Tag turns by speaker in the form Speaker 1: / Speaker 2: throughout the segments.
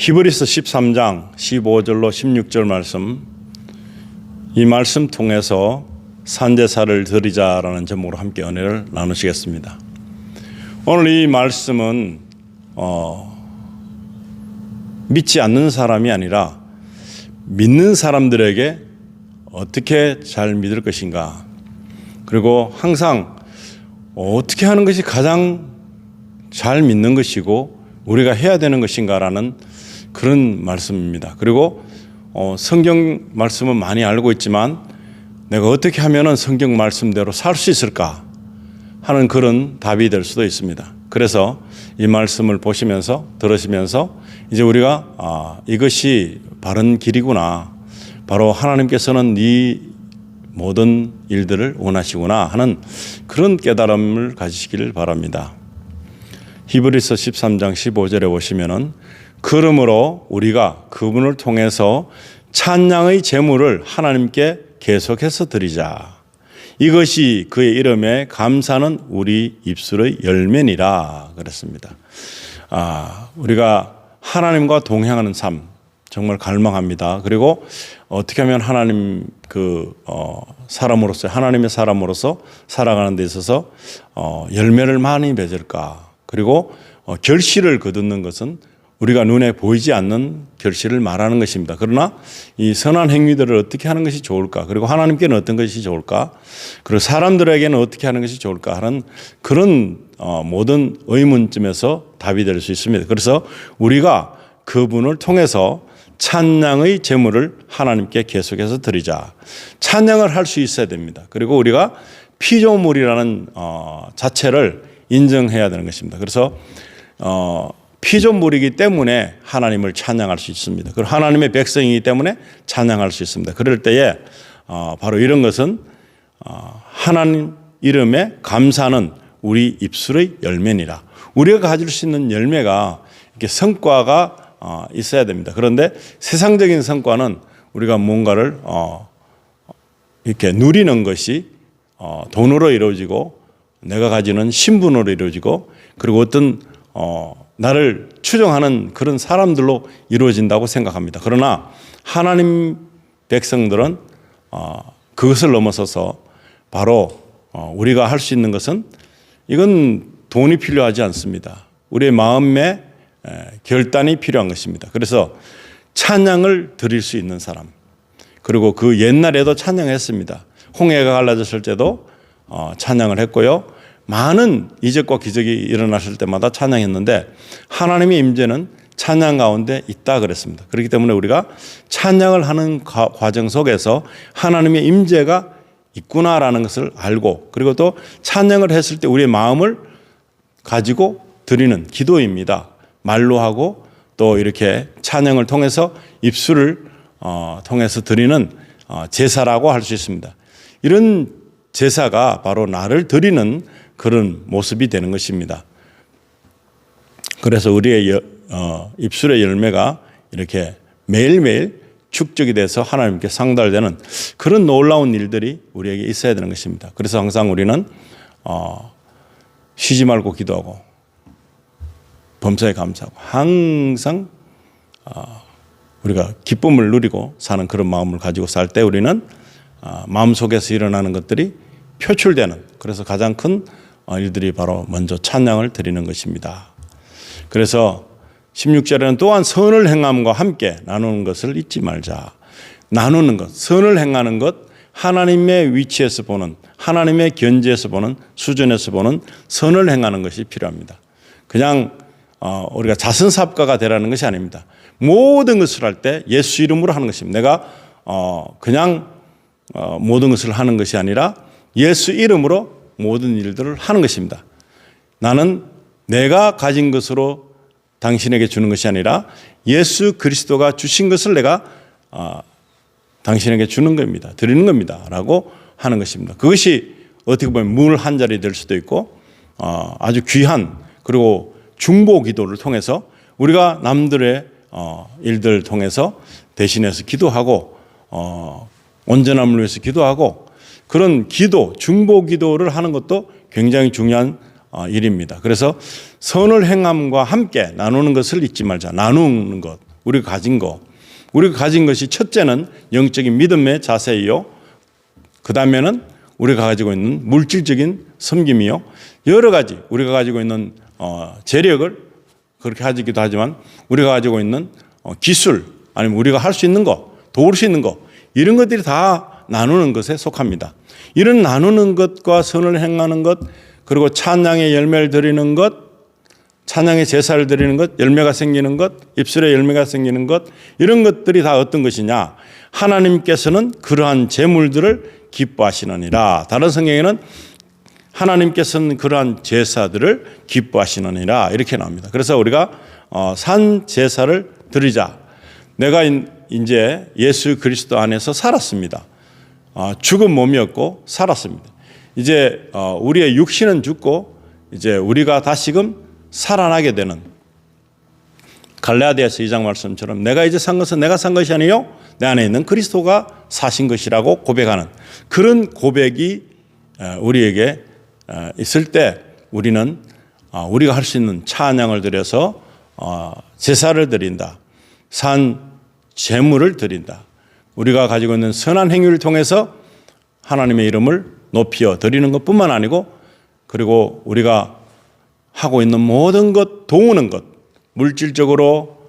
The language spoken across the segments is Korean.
Speaker 1: 히브리서 13장 15절로 16절 말씀, 이 말씀 통해서 산제사를 드리자라는 제목으로 함께 은혜를 나누시겠습니다. 오늘 이 말씀은 믿지 않는 사람이 아니라 믿는 사람들에게 어떻게 잘 믿을 것인가, 그리고 항상 어떻게 하는 것이 가장 잘 믿는 것이고 우리가 해야 되는 것인가라는 그런 말씀입니다. 그리고 성경 말씀은 많이 알고 있지만 내가 어떻게 하면 성경 말씀대로 살 수 있을까 하는 그런 답이 될 수도 있습니다. 그래서 이 말씀을 보시면서 들으시면서 이제 우리가 이것이 바른 길이구나, 바로 하나님께서는 이 모든 일들을 원하시구나 하는 그런 깨달음을 가지시기를 바랍니다. 히브리서 13장 15절에 보시면은 그러므로 우리가 그분을 통해서 찬양의 제물을 하나님께 계속해서 드리자. 이것이 그의 이름에 감사는 우리 입술의 열매니라 그랬습니다. 우리가 하나님과 동행하는 삶 정말 갈망합니다. 그리고 어떻게 하면 하나님 사람으로서, 하나님의 사람으로서 살아가는 데 있어서 열매를 많이 맺을까. 그리고 결실을 거두는 것은 우리가 눈에 보이지 않는 결실을 말하는 것입니다. 그러나 이 선한 행위들을 어떻게 하는 것이 좋을까, 그리고 하나님께는 어떤 것이 좋을까, 그리고 사람들에게는 어떻게 하는 것이 좋을까 하는 그런 모든 의문점에서 답이 될 수 있습니다. 그래서 우리가 그분을 통해서 찬양의 제물을 하나님께 계속해서 드리자. 찬양을 할 수 있어야 됩니다. 그리고 우리가 피조물이라는 자체를 인정해야 되는 것입니다. 그래서 피조물이기 때문에 하나님을 찬양할 수 있습니다. 그리고 하나님의 백성이기 때문에 찬양할 수 있습니다. 그럴 때에 바로 이런 것은 하나님 이름에 감사는 우리 입술의 열매니라. 우리가 가질 수 있는 열매가 이렇게 성과가 있어야 됩니다. 그런데 세상적인 성과는 우리가 뭔가를 이렇게 누리는 것이 돈으로 이루어지고 내가 가지는 신분으로 이루어지고 그리고 어떤 나를 추종하는 그런 사람들로 이루어진다고 생각합니다. 그러나 하나님 백성들은 그것을 넘어서서 바로 우리가 할 수 있는 것은 이건 돈이 필요하지 않습니다. 우리의 마음의 결단이 필요한 것입니다. 그래서 찬양을 드릴 수 있는 사람, 그리고 그 옛날에도 찬양했습니다. 홍해가 갈라졌을 때도 찬양을 했고요. 많은 이적과 기적이 일어났을 때마다 찬양했는데 하나님의 임재는 찬양 가운데 있다 그랬습니다. 그렇기 때문에 우리가 찬양을 하는 과정 속에서 하나님의 임재가 있구나라는 것을 알고, 그리고 또 찬양을 했을 때 우리의 마음을 가지고 드리는 기도입니다. 말로 하고 또 이렇게 찬양을 통해서 입술을 통해서 드리는 제사라고 할 수 있습니다. 이런 제사가 바로 나를 드리는 그런 모습이 되는 것입니다. 그래서 우리의 입술의 열매가 이렇게 매일매일 축적이 돼서 하나님께 상달되는 그런 놀라운 일들이 우리에게 있어야 되는 것입니다. 그래서 항상 우리는 쉬지 말고 기도하고 범사에 감사하고 항상 우리가 기쁨을 누리고 사는 그런 마음을 가지고 살 때 우리는 마음속에서 일어나는 것들이 표출되는, 그래서 가장 큰 일들이 바로 먼저 찬양을 드리는 것입니다. 그래서 16절에는 또한 선을 행함과 함께 나누는 것을 잊지 말자. 나누는 것, 선을 행하는 것, 하나님의 위치에서 보는, 하나님의 견지에서 보는, 수준에서 보는 선을 행하는 것이 필요합니다. 그냥 우리가 자선사업가가 되라는 것이 아닙니다. 모든 것을 할 때 예수 이름으로 하는 것입니다. 내가 그냥 모든 것을 하는 것이 아니라 예수 이름으로 모든 일들을 하는 것입니다. 나는 내가 가진 것으로 당신에게 주는 것이 아니라 예수 그리스도가 주신 것을 내가 당신에게 주는 겁니다. 드리는 겁니다. 라고 하는 것입니다. 그것이 어떻게 보면 물 한 자리 될 수도 있고 아주 귀한, 그리고 중보 기도를 통해서 우리가 남들의 일들을 통해서 대신해서 기도하고 온전함을 위해서 기도하고 그런 기도, 중보 기도를 하는 것도 굉장히 중요한 일입니다. 그래서 선을 행함과 함께 나누는 것을 잊지 말자. 나누는 것. 우리가 가진 거. 우리가 가진 것이 첫째는 영적인 믿음의 자세이요. 그 다음에는 우리가 가지고 있는 물질적인 섬김이요. 여러 가지 우리가 가지고 있는 재력을 그렇게 가지기도 하지만 우리가 가지고 있는 기술 아니면 우리가 할 수 있는 거, 도울 수 있는 거 이런 것들이 다 나누는 것에 속합니다. 이런 나누는 것과 선을 행하는 것 그리고 찬양의 열매를 드리는 것, 찬양의 제사를 드리는 것, 열매가 생기는 것, 입술에 열매가 생기는 것 이런 것들이 다 어떤 것이냐. 하나님께서는 그러한 제물들을 기뻐하시느니라. 다른 성경에는 하나님께서는 그러한 제사들을 기뻐하시느니라 이렇게 나옵니다. 그래서 우리가 산 제사를 드리자. 내가 이제 예수 그리스도 안에서 살았습니다. 죽은 몸이었고 살았습니다. 이제 우리의 육신은 죽고 이제 우리가 다시금 살아나게 되는 갈라디아서 2장 말씀처럼 내가 이제 산 것은 내가 산 것이 아니요 내 안에 있는 그리스도가 사신 것이라고 고백하는 그런 고백이 우리에게 있을 때 우리는 우리가 할 수 있는 찬양을 드려서 제사를 드린다. 산 제물을 드린다. 우리가 가지고 있는 선한 행위를 통해서 하나님의 이름을 높여 드리는 것뿐만 아니고 그리고 우리가 하고 있는 모든 것, 도우는 것, 물질적으로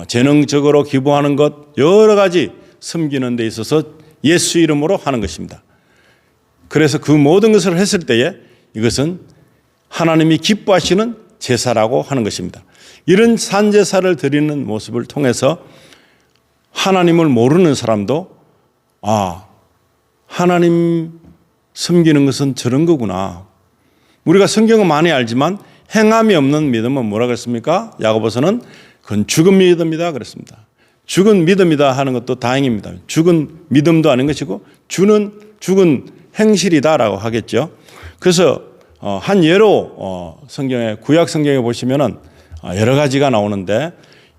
Speaker 1: 재능적으로 기부하는 것 여러 가지 섬기는 데 있어서 예수 이름으로 하는 것입니다. 그래서 그 모든 것을 했을 때에 이것은 하나님이 기뻐하시는 제사라고 하는 것입니다. 이런 산제사를 드리는 모습을 통해서 하나님을 모르는 사람도 하나님 섬기는 것은 저런 거구나. 우리가 성경은 많이 알지만 행함이 없는 믿음은 뭐라 그랬습니까? 야고보서는 그건 죽은 믿음이다 그랬습니다. 죽은 믿음이다 하는 것도 다행입니다. 죽은 믿음도 아닌 것이고 죽은 행실이다라고 하겠죠. 그래서 한 예로 성경에 구약 성경에 보시면은 여러 가지가 나오는데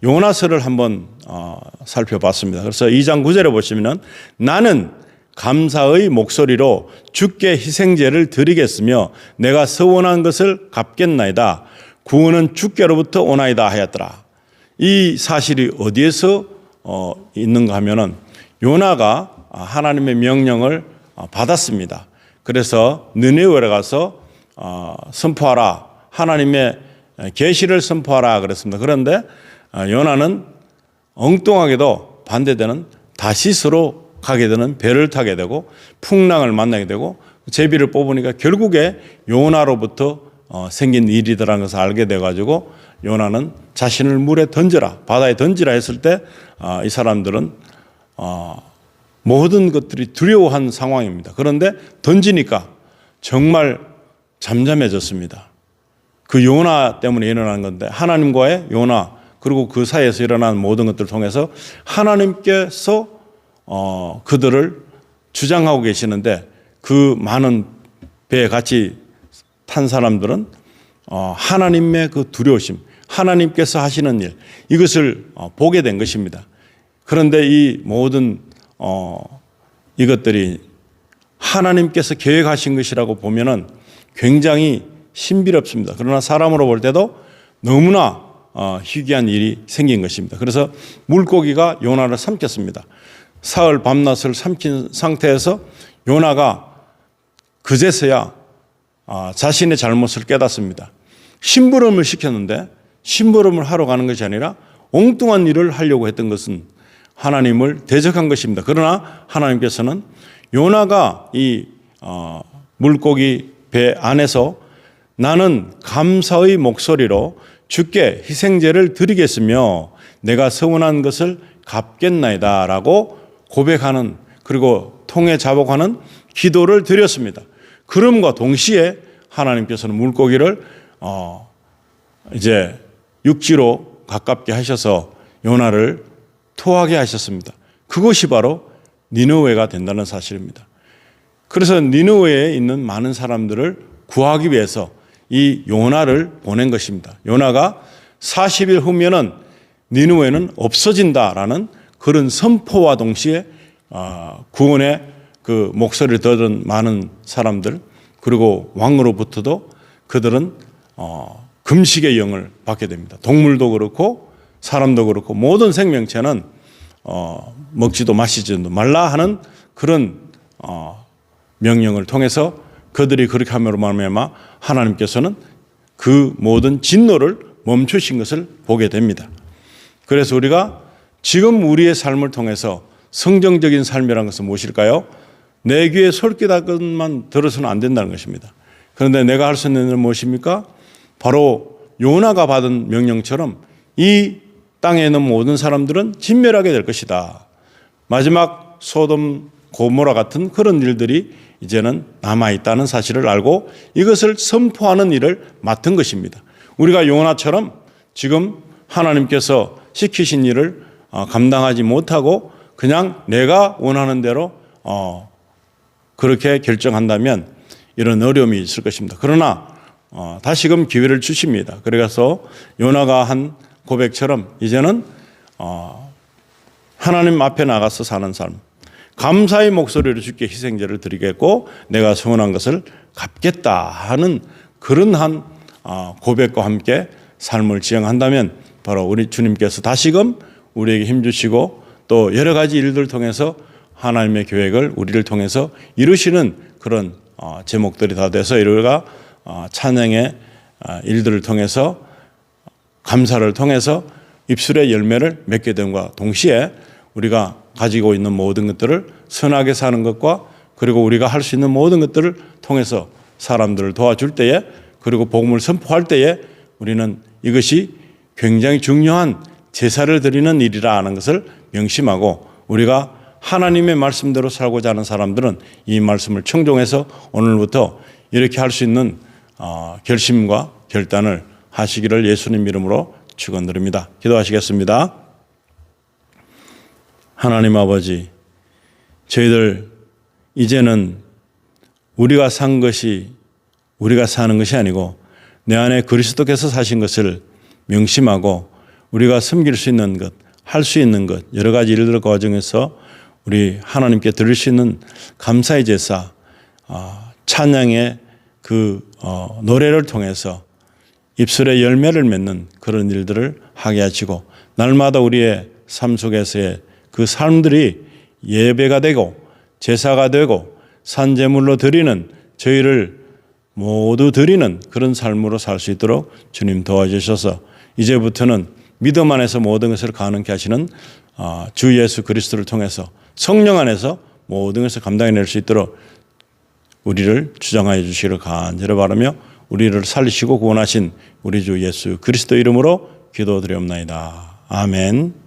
Speaker 1: 요나서를 한번 살펴봤습니다. 그래서 2장 9절에 보시면은 나는 감사의 목소리로 주께 희생제를 드리겠으며 내가 서원한 것을 갚겠나이다. 구원은 주께로부터 오나이다 하였더라. 이 사실이 어디에서 있는가 하면은 요나가 하나님의 명령을 받았습니다. 그래서 느네웨에 가서 선포하라. 하나님의 계시를 선포하라 그랬습니다. 그런데 요나는 엉뚱하게도 반대되는 다시스로 가게 되는 배를 타게 되고 풍랑을 만나게 되고 제비를 뽑으니까 결국에 요나로부터 생긴 일이더라는 것을 알게 돼가지고 요나는 자신을 물에 던져라, 바다에 던지라 했을 때 이 사람들은 모든 것들이 두려워한 상황입니다. 그런데 던지니까 정말 잠잠해졌습니다. 그 요나 때문에 일어난 건데 하나님과의 요나 그리고 그 사이에서 일어난 모든 것들을 통해서 하나님께서 그들을 주장하고 계시는데 그 많은 배에 같이 탄 사람들은 하나님의 그 두려우심, 하나님께서 하시는 일 이것을 보게 된 것입니다. 그런데 이 모든 이것들이 하나님께서 계획하신 것이라고 보면은 굉장히 신비롭습니다. 그러나 사람으로 볼 때도 너무나 희귀한 일이 생긴 것입니다. 그래서 물고기가 요나를 삼켰습니다. 사흘 밤낮을 삼킨 상태에서 요나가 그제서야 자신의 잘못을 깨닫습니다. 심부름을 시켰는데 심부름을 하러 가는 것이 아니라 엉뚱한 일을 하려고 했던 것은 하나님을 대적한 것입니다. 그러나 하나님께서는 요나가 이 물고기 배 안에서 나는 감사의 목소리로 주께 희생제를 드리겠으며 내가 서원한 것을 갚겠나이다 라고 고백하는 그리고 통해 자복하는 기도를 드렸습니다. 그럼과 동시에 하나님께서는 물고기를 이제 육지로 가깝게 하셔서 요나를 토하게 하셨습니다. 그것이 바로 니느웨가 된다는 사실입니다. 그래서 니느웨에 있는 많은 사람들을 구하기 위해서 이 요나를 보낸 것입니다. 요나가 40일 후면은 니느웨는 없어진다라는 그런 선포와 동시에 구원의 그 목소리를 들은 많은 사람들 그리고 왕으로부터도 그들은 금식의 영을 받게 됩니다. 동물도 그렇고 사람도 그렇고 모든 생명체는 먹지도 마시지도 말라 하는 그런 명령을 통해서 그들이 그렇게 함으로 말미암아 하나님께서는 그 모든 진노를 멈추신 것을 보게 됩니다. 그래서 우리가 지금 우리의 삶을 통해서 성경적인 삶이라는 것은 무엇일까요? 내 귀에 솔깃하것만 들어서는 안 된다는 것입니다. 그런데 내가 할 수 있는 일은 무엇입니까? 바로 요나가 받은 명령처럼 이 땅에 있는 모든 사람들은 진멸하게 될 것이다. 마지막 소돔 고모라 같은 그런 일들이 이제는 남아있다는 사실을 알고 이것을 선포하는 일을 맡은 것입니다. 우리가 요나처럼 지금 하나님께서 시키신 일을 감당하지 못하고 그냥 내가 원하는 대로 그렇게 결정한다면 이런 어려움이 있을 것입니다. 그러나 다시금 기회를 주십니다. 그래서 요나가 한 고백처럼 이제는 하나님 앞에 나가서 사는 삶, 감사의 목소리로 주께 희생제를 드리겠고 내가 서원한 것을 갚겠다 하는 그런 한 고백과 함께 삶을 지향한다면 바로 우리 주님께서 다시금 우리에게 힘주시고 또 여러 가지 일들을 통해서 하나님의 계획을 우리를 통해서 이루시는 그런 제목들이 다 돼서 우리가 찬양의 일들을 통해서 감사를 통해서 입술의 열매를 맺게 됨과 동시에 우리가 가지고 있는 모든 것들을 선하게 사는 것과 그리고 우리가 할 수 있는 모든 것들을 통해서 사람들을 도와줄 때에 그리고 복음을 선포할 때에 우리는 이것이 굉장히 중요한 제사를 드리는 일이라 하는 것을 명심하고 우리가 하나님의 말씀대로 살고자 하는 사람들은 이 말씀을 청종해서 오늘부터 이렇게 할 수 있는 결심과 결단을 하시기를 예수님 이름으로 축원드립니다. 기도하시겠습니다. 하나님 아버지, 저희들 이제는 우리가 산 것이 우리가 사는 것이 아니고 내 안에 그리스도께서 사신 것을 명심하고 우리가 섬길 수 있는 것, 할 수 있는 것, 여러 가지 일들 과정에서 우리 하나님께 드릴 수 있는 감사의 제사, 찬양의 그 노래를 통해서 입술의 열매를 맺는 그런 일들을 하게 하시고 날마다 우리의 삶 속에서의 그 삶들이 예배가 되고 제사가 되고 산제물로 드리는 저희를 모두 드리는 그런 삶으로 살 수 있도록 주님 도와주셔서 이제부터는 믿음 안에서 모든 것을 가능케 하시는 주 예수 그리스도를 통해서 성령 안에서 모든 것을 감당해낼 수 있도록 우리를 주장하여 주시기를 간절히 바라며 우리를 살리시고 구원하신 우리 주 예수 그리스도 이름으로 기도드리옵나이다. 아멘.